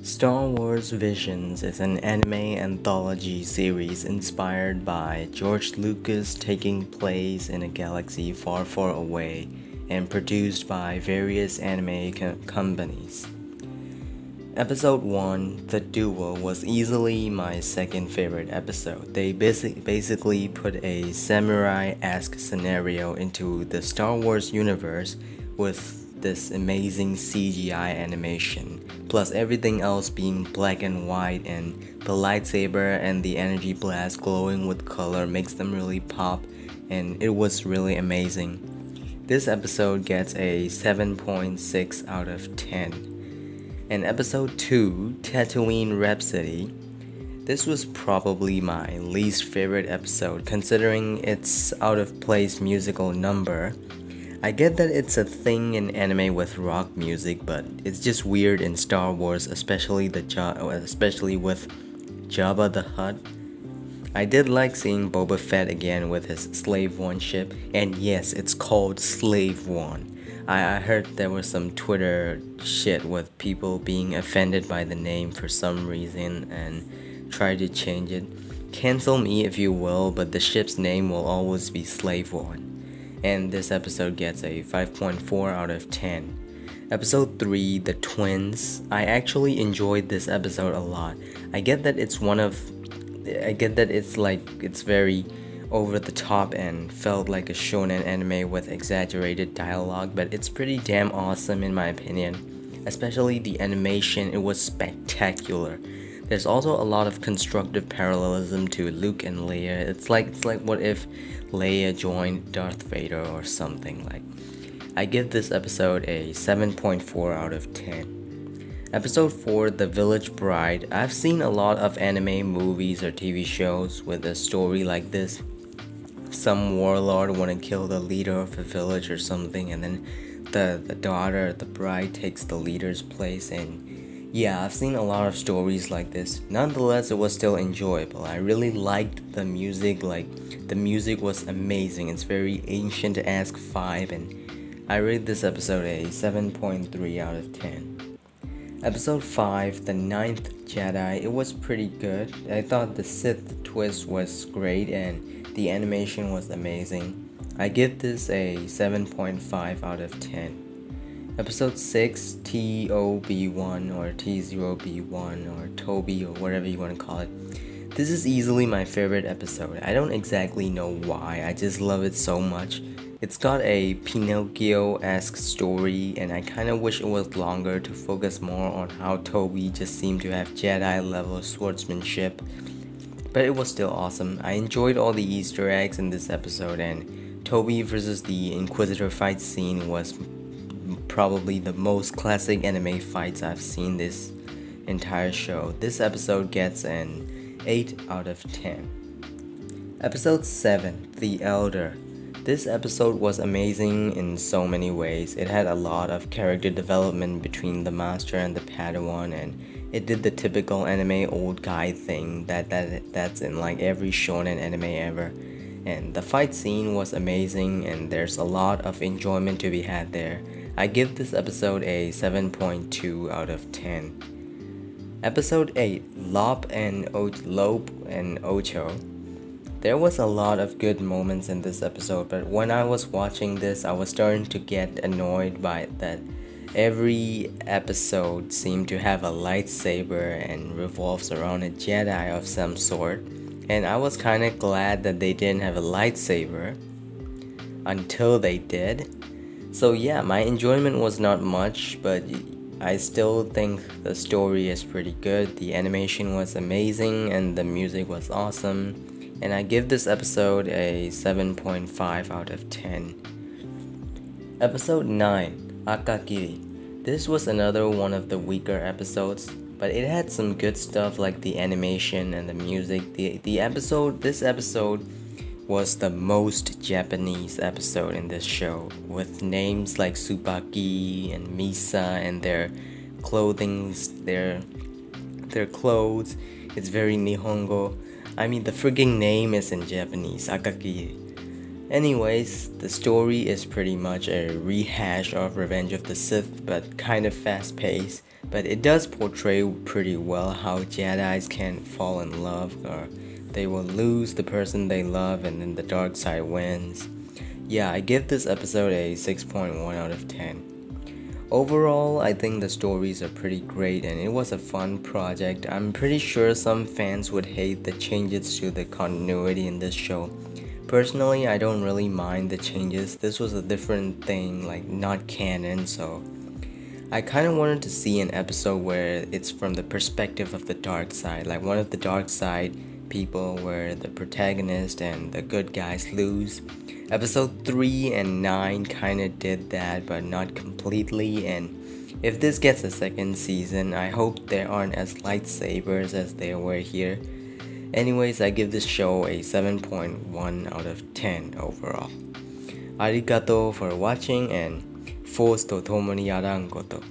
Star Wars Visions is an anime anthology series inspired by George Lucas taking place in a galaxy far, far away and produced by various anime companies. Episode 1, The Duel, was easily my second favorite episode. They basically put a samurai-esque scenario into the Star Wars universe with this amazing CGI animation, plus everything else being black and white, and the lightsaber and the energy blast glowing with color makes them really pop, and it was really amazing. This episode gets a 7.6 out of 10. And episode 2, Tatooine Rhapsody, this was probably my least favorite episode considering its out of place musical number. I get that it's a thing in anime with rock music, but it's just weird in Star Wars, especially with Jabba the Hutt. I did like seeing Boba Fett again with his Slave One ship, and yes, it's called Slave One. I heard there was some Twitter shit with people being offended by the name for some reason and tried to change it. Cancel me if you will, but the ship's name will always be Slave One. And this episode gets a 5.4 out of 10. Episode 3, The Twins. I actually enjoyed this episode a lot. I get that it's very over the top and felt like a shonen anime with exaggerated dialogue, but it's pretty damn awesome in my opinion. Especially the animation, it was spectacular. There's also a lot of constructive parallelism to Luke and Leia. It's like what if Leia joined Darth Vader or something. Like, I give this episode a 7.4 out of 10. Episode 4, The Village Bride. I've seen a lot of anime movies or TV shows with a story like this. Some warlord want to kill the leader of a village or something, and then the daughter, the bride, takes the leader's place. And yeah, I've seen a lot of stories like this. Nonetheless, it was still enjoyable. I really liked the music. The music was amazing. It's very ancient-esque vibe, and I rate this episode a 7.3 out of 10. Episode 5, The Ninth Jedi. It was pretty good. I thought the Sith twist was great and the animation was amazing. I give this a 7.5 out of 10. Episode 6, TOB1 or T0B1 or Toby or whatever you want to call it. This is easily my favorite episode. I don't exactly know why, I just love it so much. It's got a Pinocchio-esque story, and I kinda wish it was longer to focus more on how Toby just seemed to have Jedi-level swordsmanship. But it was still awesome. I enjoyed all the Easter eggs in this episode, and Toby versus the Inquisitor fight scene was probably the most classic anime fights I've seen this entire show. This episode gets an 8 out of 10. Episode 7, The Elder. This episode was amazing in so many ways. It had a lot of character development between the master and the Padawan, and it did the typical anime old guy thing that's in like every shonen anime ever. And the fight scene was amazing, and there's a lot of enjoyment to be had there. I give this episode a 7.2 out of 10. Episode 8, Lope and Ocho. There was a lot of good moments in this episode, but when I was watching this, I was starting to get annoyed by it that every episode seemed to have a lightsaber and revolves around a Jedi of some sort. And I was kinda glad that they didn't have a lightsaber until they did. So yeah, my enjoyment was not much, but I still think the story is pretty good. The animation was amazing and the music was awesome. And I give this episode a 7.5 out of 10. Episode 9, Akagiri. This was another one of the weaker episodes, but it had some good stuff like the animation and the music. This episode was the most Japanese episode in this show, with names like Tsubaki and Misa and their clothings, their clothes. It's very Nihongo. I mean, the frigging name is in Japanese, Akagiri. Anyways, the story is pretty much a rehash of Revenge of the Sith, but kind of fast paced. But it does portray pretty well how Jedi's can fall in love, or they will lose the person they love and then the dark side wins. Yeah, I give this episode a 6.1 out of 10. Overall, I think the stories are pretty great and it was a fun project. I'm pretty sure some fans would hate the changes to the continuity in this show. Personally, I don't really mind the changes. This was a different thing, like not canon, so I kind of wanted to see an episode where it's from the perspective of the dark side, like one of the dark side people where the protagonist and the good guys lose. Episode 3 and 9 kind of did that, but not completely. And if this gets a second season, I hope there aren't as lightsabers as there were here. Anyways, I give this show a 7.1 out of 10 overall. Arigato for watching and force to tomoni arangoto.